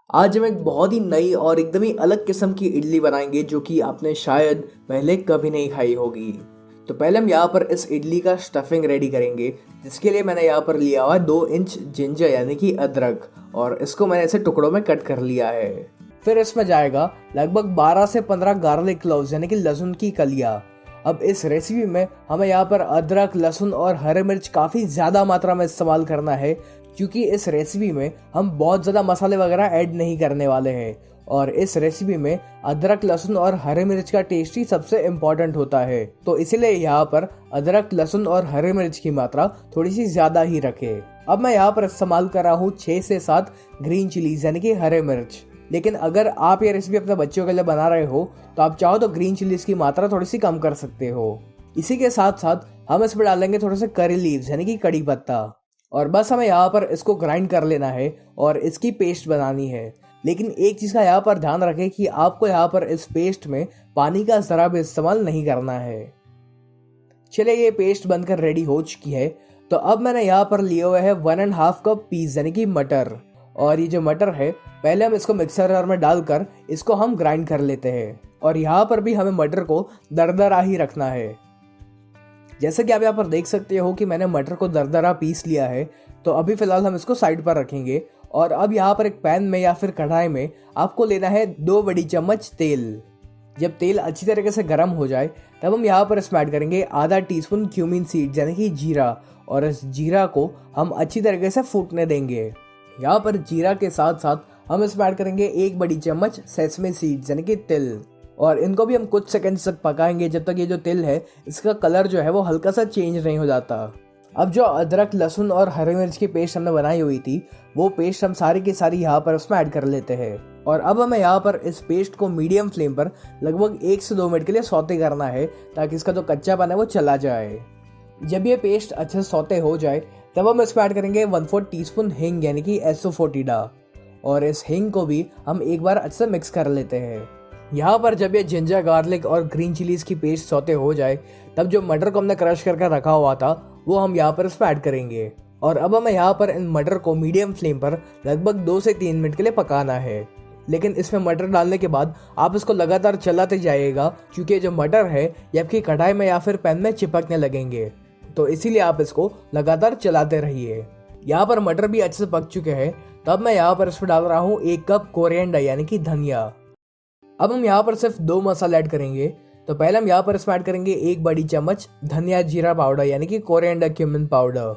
आज हम एक बहुत ही नई और एकदम ही अलग किस्म की इडली बनाएंगे जो कि आपने शायद पहले कभी नहीं खाई होगी। तो पहले हम यहाँ पर इस इडली का स्टफिंग रेडी करेंगे, जिसके लिए मैंने यहाँ पर लिया हुआ है 2 इंच जिंजर यानी कि अदरक, और इसको मैंने ऐसे टुकड़ों में कट कर लिया है। फिर इसमें जाएगा लगभग 12 से 15 गार्लिक क्लोव्स यानी कि लहसुन की कलियाँ। अब इस रेसिपी में हमें यहाँ पर अदरक, लहसुन और हरे मिर्च काफ़ी ज़्यादा मात्रा में इस्तेमाल करना है, क्योंकि इस रेसिपी में हम बहुत ज़्यादा मसाले वगैरह ऐड नहीं करने वाले हैं। और इस रेसिपी में अदरक, लहसुन और हरे मिर्च का टेस्ट ही सबसे इम्पोर्टेंट होता है, तो इसीलिए यहाँ पर अदरक, लहसुन और हरे मिर्च की मात्रा थोड़ी सी ज़्यादा ही रखें। अब मैं यहाँ पर इस्तेमाल कर रहा हूँ 6 से 7 ग्रीन चिलीज यानी कि हरे मिर्च। लेकिन अगर आप ये रेसिपी अपने बच्चों के लिए बना रहे हो तो आप चाहो तो ग्रीन चिलीज की मात्रा थोड़ी सी कम कर सकते हो। इसी के साथ साथ हम इसमें डालेंगे थोड़े से करी लीव्स यानी कि कड़ी पत्ता, और बस हमें यहाँ पर इसको ग्राइंड कर लेना है और इसकी पेस्ट बनानी है। लेकिन एक चीज़ का यहाँ पर ध्यान रखें कि आपको यहाँ पर इस पेस्ट में पानी का ज़रा भी इस्तेमाल नहीं करना है। चलिए, ये पेस्ट बनकर रेडी हो चुकी है। तो अब मैंने यहाँ पर लिए हुए है 1.5 कप पीस यानी कि मटर, और ये जो मटर है पहले हम इसको मिक्सर जार में डालकर इसको हम ग्राइंड कर लेते हैं। और यहाँ पर भी हमें मटर को दरदरा ही रखना है। जैसे कि आप यहाँ पर देख सकते हो कि मैंने मटर को दरदरा पीस लिया है। तो अभी फिलहाल हम इसको साइड पर रखेंगे। और अब यहाँ पर एक पैन में या फिर कढ़ाई में आपको लेना है 2 बड़ी चम्मच तेल। जब तेल अच्छी तरीके से गर्म हो जाए तब हम यहाँ पर इसमें ऐड करेंगे आधा टीस्पून क्यूमिन सीड्स यानी कि जीरा, और इस जीरा को हम अच्छी तरीके से फूटने देंगे। यहाँ पर जीरा के साथ साथ हम इसमें ऐड करेंगे 1 बड़ी चम्मच सेसमे सीड्स यानी कि तिल, और इनको भी हम कुछ सेकंड्स तक पकाएंगे जब तक ये जो तिल है इसका कलर जो है वो हल्का सा चेंज नहीं हो जाता। अब जो अदरक, लहसुन और हरी मिर्च की पेस्ट हमने बनाई हुई थी वो पेस्ट हम सारी की सारी यहाँ पर उसमें ऐड कर लेते हैं। और अब हमें यहाँ पर इस पेस्ट को मीडियम फ्लेम पर लगभग 1 से 2 मिनट के लिए सौते करना है, ताकि इसका जो कच्चापन है वो चला जाए। जब ये पेस्ट अच्छे से सौते हो जाए तब हम इसमें ऐड करेंगे 1/4 टीस्पून हींग यानी कि एसोफोटिडा, और इस हींग को भी हम एक बार अच्छे से मिक्स कर लेते हैं। यहाँ पर जब ये जिंजर, गार्लिक और ग्रीन चिलीज की पेस्ट सौते हो जाए तब जो मटर को हमने क्रश करके रखा हुआ था वो हम यहाँ पर इसमें ऐड करेंगे। और अब हमें यहाँ पर इन मटर को मीडियम फ्लेम पर लगभग 2 से 3 मिनट के लिए पकाना है। लेकिन इसमें मटर डालने के बाद आप इसको लगातार चलाते जाइएगा, क्योंकि जो मटर है ये आपकी कढ़ाई में या फिर पैन में चिपकने लगेंगे, तो इसीलिए आप इसको लगातार चलाते रहिए। यहाँ पर मटर भी अच्छे से पक चुके हैं। तब मैं यहाँ पर इसमें डाल रहा हूँ 1 कप कोरिएंडर यानी कि धनिया। अब हम यहाँ पर सिर्फ 2 मसाले ऐड करेंगे। तो पहले हम यहाँ पर इसमें ऐड करेंगे 1 बड़ी चम्मच धनिया जीरा पाउडर यानी कि कोरिएंडर क्यूमिन पाउडर,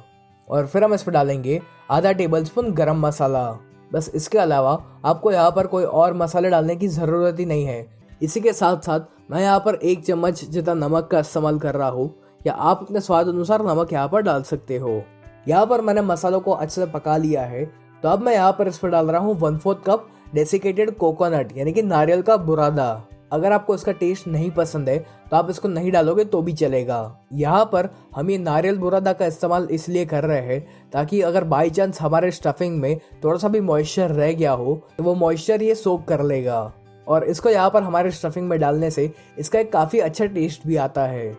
और फिर हम इसमें डालेंगे आधा टेबलस्पून गरम मसाला। बस इसके अलावा आपको यहाँ पर कोई और मसाले डालने की ज़रूरत ही नहीं है। इसी के साथ साथ मैं यहाँ पर 1 चम्मच जितना नमक का इस्तेमाल कर रहा हूँ, या आप अपने स्वाद अनुसार नमक यहाँ पर डाल सकते हो। यहाँ पर मैंने मसालों को अच्छे से पका लिया है। तो अब मैं यहाँ पर इस पर डाल रहा हूँ 1/4 कप डेसिकेटेड कोकोनट यानी कि नारियल का बुरादा। अगर आपको इसका टेस्ट नहीं पसंद है तो आप इसको नहीं डालोगे तो भी चलेगा। यहाँ पर हम ये नारियल बुरादा का इस्तेमाल इसलिए कर रहे हैं ताकि अगर बाई चांस हमारे स्टफिंग में थोड़ा सा भी मॉइस्चर रह गया हो तो वो मॉइस्चर ये सोक कर लेगा, और इसको यहाँ पर हमारे स्टफिंग में डालने से इसका एक काफ़ी अच्छा टेस्ट भी आता है।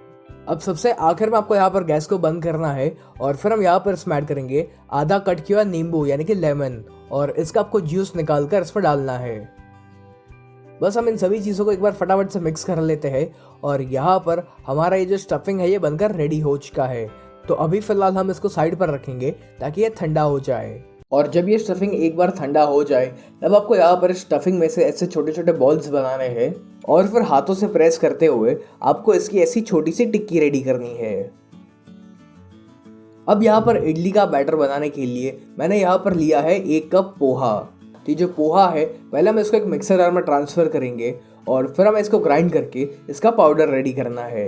अब सबसे आखिर में आपको यहाँ पर गैस को बंद करना है, और फिर हम यहाँ पर इसमें ऐड करेंगे आधा कट किया नींबू यानी कि लेमन, और इसका आपको जूस निकाल कर इसमें डालना है। बस हम इन सभी चीज़ों को एक बार फटाफट से मिक्स कर लेते हैं, और यहाँ पर हमारा ये जो स्टफिंग है ये बनकर रेडी हो चुका है। तो अभी फिलहाल हम इसको साइड पर रखेंगे ताकि ये ठंडा हो जाए। और जब ये स्टफिंग एक बार ठंडा हो जाए तब आपको यहाँ पर स्टफिंग में से ऐसे छोटे छोटे बॉल्स बनाने हैं, और फिर हाथों से प्रेस करते हुए आपको इसकी ऐसी छोटी सी टिक्की रेडी करनी है। अब यहाँ पर इडली का बैटर बनाने के लिए मैंने यहाँ पर लिया है 1 कप पोहा। तो ये जो पोहा है पहले हम इसको एक मिक्सर जार में ट्रांसफ़र करेंगे, और फिर हमें इसको ग्राइंड करके इसका पाउडर रेडी करना है।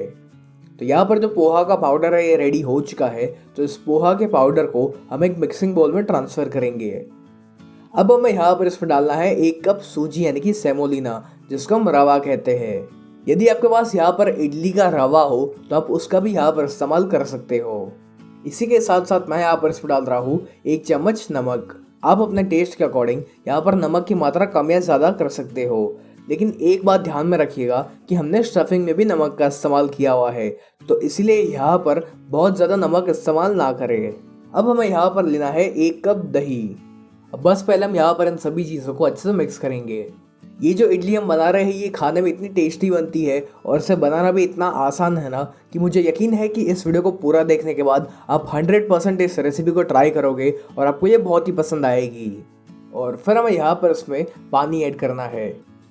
तो यहाँ पर जो पोहा का पाउडर है ये रेडी हो चुका है। तो इस पोहा के पाउडर को हम एक मिक्सिंग बोल में ट्रांसफ़र करेंगे। अब हमें यहाँ पर इसमें डालना है 1 कप सूजी यानी कि सेमोलिना, जिसको हम रवा कहते हैं। यदि आपके पास यहाँ पर इडली का रवा हो तो आप उसका भी यहाँ पर इस्तेमाल कर सकते हो। इसी के साथ साथ मैं यहाँ पर इसमें डाल रहा हूँ 1 चम्मच नमक। आप अपने टेस्ट के अकॉर्डिंग यहाँ पर नमक की मात्रा कम या ज़्यादा कर सकते हो, लेकिन एक बात ध्यान में रखिएगा कि हमने स्टफिंग में भी नमक का इस्तेमाल किया हुआ है, तो इसलिए यहाँ पर बहुत ज़्यादा नमक इस्तेमाल ना करें। अब हमें यहाँ पर लेना है 1 कप दही। अब बस पहले हम यहाँ पर इन सभी चीज़ों को अच्छे से मिक्स करेंगे। ये जो इडली हम बना रहे हैं ये खाने में इतनी टेस्टी बनती है और इसे बनाना भी इतना आसान है ना कि मुझे यकीन है कि इस वीडियो को पूरा देखने के बाद आप 100% इस रेसिपी को ट्राई करोगे और आपको ये बहुत ही पसंद आएगी। और फिर हमें यहाँ पर इसमें पानी ऐड करना है।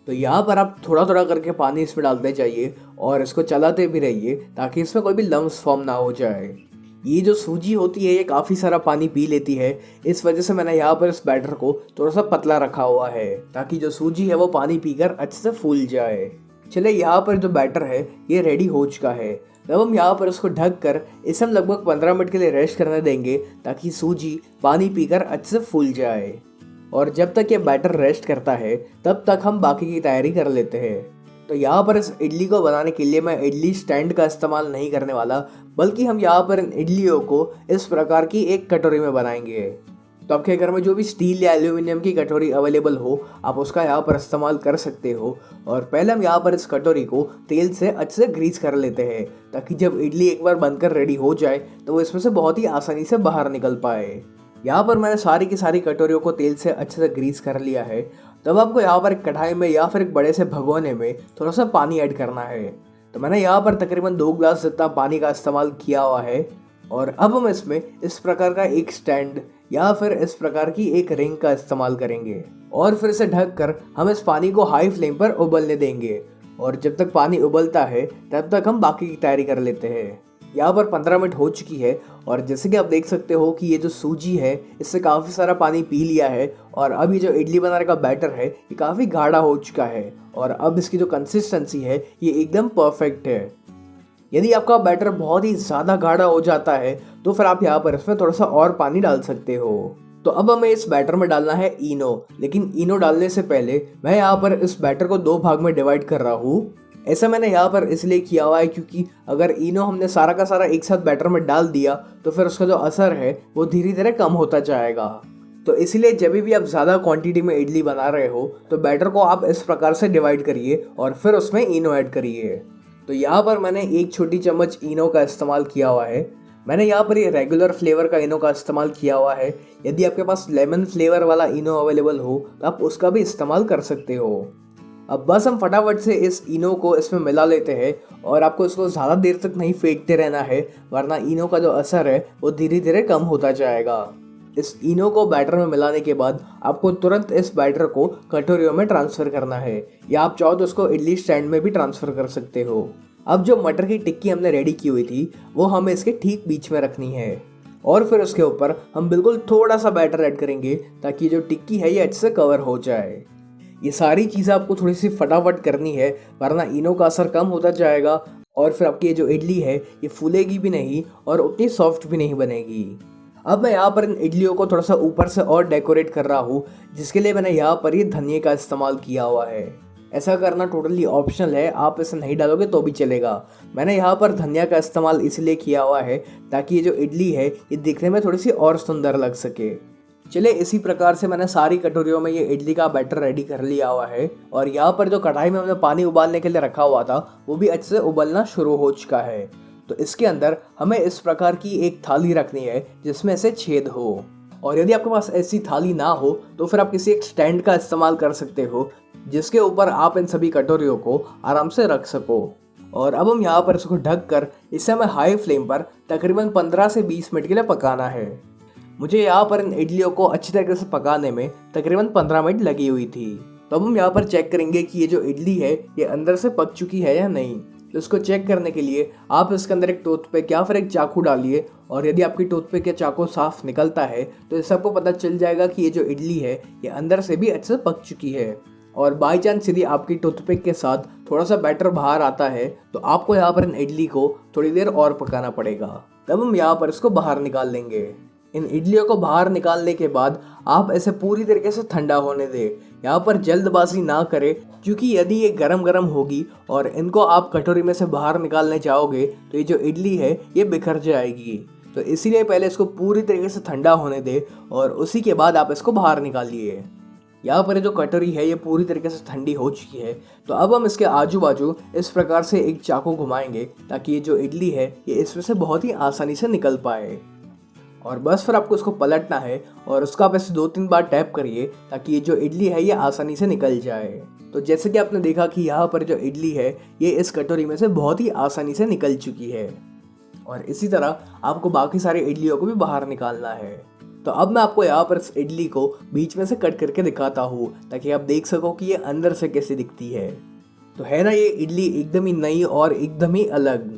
तो यहाँ पर आप थोड़ा थोड़ा करके पानी इसमें डालते जाइए और इसको चलाते भी रहिए ताकि इसमें कोई भी लम्स फॉर्म ना हो जाए। ये जो सूजी होती है ये काफ़ी सारा पानी पी लेती है, इस वजह से मैंने यहाँ पर इस बैटर को थोड़ा सा पतला रखा हुआ है ताकि जो सूजी है वो पानी पीकर अच्छे से फूल जाए। चलिए यहाँ पर जो बैटर है ये रेडी हो चुका है। तब हम यहाँ पर इसको ढक कर इसे हम लगभग 15 मिनट के लिए रेस्ट करने देंगे ताकि सूजी पानी पीकर अच्छे से फूल जाए। और जब तक ये बैटर रेस्ट करता है तब तक हम बाकी की तैयारी कर लेते हैं। तो यहाँ पर इस इडली को बनाने के लिए मैं इडली स्टैंड का इस्तेमाल नहीं करने वाला, बल्कि हम यहाँ पर इन इडलियों को इस प्रकार की एक कटोरी में बनाएंगे। तो आपके घर में जो भी स्टील या एल्यूमिनियम की कटोरी अवेलेबल हो आप उसका यहाँ पर इस्तेमाल कर सकते हो। और पहले हम यहाँ पर इस कटोरी को तेल से अच्छे से ग्रीस कर लेते हैं ताकि जब इडली एक बार बनकर रेडी हो जाए तो वो इसमें से बहुत ही आसानी से बाहर निकल पाए। यहाँ पर मैंने सारी की सारी कटोरियों को तेल से अच्छे से ग्रीस कर लिया है। तब आपको यहाँ पर एक कढ़ाई में या फिर एक बड़े से भगोने में थोड़ा सा पानी ऐड करना है। तो मैंने यहाँ पर तकरीबन 2 ग्लास जितना पानी का इस्तेमाल किया हुआ है। और अब हम इसमें इस प्रकार का एक स्टैंड या फिर इस प्रकार की एक रिंग का इस्तेमाल करेंगे और फिर इसे ढक कर हम इस पानी को हाई फ्लेम पर उबलने देंगे। और जब तक पानी उबलता है तब तक हम बाकी की तैयारी कर लेते हैं। यहाँ पर 15 मिनट हो चुकी है और जैसे कि आप देख सकते हो कि ये जो सूजी है इससे काफ़ी सारा पानी पी लिया है और अब ये जो इडली बनाने का बैटर है ये काफ़ी गाढ़ा हो चुका है और अब इसकी जो कंसिस्टेंसी है ये एकदम परफेक्ट है। यदि आपका बैटर बहुत ही ज़्यादा गाढ़ा हो जाता है तो फिर आप यहाँ पर इसमें थोड़ा सा और पानी डाल सकते हो। तो अब हमें इस बैटर में डालना है इनो, लेकिन इनो डालने से पहले मैं यहाँ पर इस बैटर को 2 भाग में डिवाइड कर रहा हूँ। ऐसा मैंने यहाँ पर इसलिए किया हुआ है क्योंकि अगर इनो हमने सारा का सारा एक साथ बैटर में डाल दिया तो फिर उसका जो असर है वो धीरे धीरे कम होता जाएगा। तो इसलिए जब भी आप ज़्यादा क्वांटिटी में इडली बना रहे हो तो बैटर को आप इस प्रकार से डिवाइड करिए और फिर उसमें इनो ऐड करिए। तो यहाँ पर मैंने 1 छोटी चम्मच इनो का इस्तेमाल किया हुआ है। मैंने यहाँ पर ये रेगुलर फ्लेवर का इनो का इस्तेमाल किया हुआ है। यदि आपके पास लेमन फ्लेवर वाला इनो अवेलेबल हो तो आप उसका भी इस्तेमाल कर सकते हो। अब बस हम फटाफट से इस इनो को इसमें मिला लेते हैं और आपको इसको ज़्यादा देर तक नहीं फेंटते रहना है, वरना इनो का जो असर है वो धीरे धीरे कम होता जाएगा। इस इनो को बैटर में मिलाने के बाद आपको तुरंत इस बैटर को कटोरियों में ट्रांसफ़र करना है या आप चाहो तो उसको इडली स्टैंड में भी ट्रांसफ़र कर सकते हो। अब जो मटर की टिक्की हमने रेडी की हुई थी वो हमें इसके ठीक बीच में रखनी है और फिर उसके ऊपर हम बिल्कुल थोड़ा सा बैटर ऐड करेंगे ताकि जो टिक्की है ये अच्छे से कवर हो जाए। ये सारी चीज़ें आपको थोड़ी सी फटाफट करनी है, वरना इनो का असर कम होता जाएगा और फिर आपकी ये जो इडली है ये फूलेगी भी नहीं और उतनी सॉफ्ट भी नहीं बनेगी। अब मैं यहाँ पर इन इडलियों को थोड़ा सा ऊपर से और डेकोरेट कर रहा हूँ, जिसके लिए मैंने यहाँ पर ये धनिए का इस्तेमाल किया हुआ है। ऐसा करना टोटली ऑप्शनल है, आप इसे नहीं डालोगे तो भी चलेगा। मैंने यहाँ पर धनिया का इस्तेमाल इसलिए किया हुआ है ताकि ये जो इडली है ये दिखने में थोड़ी सी और सुंदर लग सके। चलिए इसी प्रकार से मैंने सारी कटोरियों में ये इडली का बैटर रेडी कर लिया हुआ है और यहाँ पर जो कढ़ाई में हमने पानी उबालने के लिए रखा हुआ था वो भी अच्छे से उबलना शुरू हो चुका है। तो इसके अंदर हमें इस प्रकार की एक थाली रखनी है जिसमें से छेद हो। और यदि आपके पास ऐसी थाली ना हो तो फिर आप किसी एक स्टैंड का इस्तेमाल कर सकते हो जिसके ऊपर आप इन सभी कटोरियों को आराम से रख सको। और अब हम यहाँ पर इसको ढक कर इसे हमें हाई फ्लेम पर तकरीबन 15 से 20 मिनट के लिए पकाना है। मुझे यहाँ पर इन इडलियों को अच्छी तरीके से पकाने में तकरीबन 15 मिनट लगी हुई थी। तो अब हम यहाँ पर चेक करेंगे कि ये जो इडली है ये अंदर से पक चुकी है या नहीं। तो इसको चेक करने के लिए आप इसके अंदर एक टूथपिक या फिर एक चाकू डालिए और यदि आपकी टूथपिक या चाकू साफ निकलता है तो इससे आपको पता चल जाएगा कि ये जो इडली है ये अंदर से भी अच्छे से पक चुकी है। और बाई चांस यदि आपकी टूथपिक के साथ थोड़ा सा बैटर बाहर आता है तो आपको यहाँ पर इन इडली को थोड़ी देर और पकाना पड़ेगा। तब हम यहाँ पर इसको बाहर निकाल लेंगे। इन इडलियों को बाहर निकालने के बाद आप इसे पूरी तरीके से ठंडा होने दें। यहाँ पर जल्दबाजी ना करें क्योंकि यदि ये गरम गरम होगी और इनको आप कटोरी में से बाहर निकालने जाओगे तो ये जो इडली है ये बिखर जाएगी। तो इसीलिए पहले इसको पूरी तरीके से ठंडा होने दें और उसी के बाद आप इसको बाहर निकालिए। यहाँ पर जो कटोरी है ये पूरी तरीके से ठंडी हो चुकी है। तो अब हम इसके आजू बाजू इस प्रकार से एक चाकू घुमाएंगे ताकि ये जो इडली है ये इसमें से बहुत ही आसानी से निकल पाए। और बस फिर आपको इसको पलटना है और उसका आप ऐसे 2-3 बार टैप करिए ताकि ये जो इडली है ये आसानी से निकल जाए। तो जैसे कि आपने देखा कि यहाँ पर जो इडली है ये इस कटोरी में से बहुत ही आसानी से निकल चुकी है। और इसी तरह आपको बाकी सारी इडलियों को भी बाहर निकालना है। तो अब मैं आपको यहाँ पर इस इडली को बीच में से कट करके दिखाता हूँ ताकि आप देख सको कि ये अंदर से कैसे दिखती है। तो है ना ये इडली एकदम ही नई और एकदम ही अलग।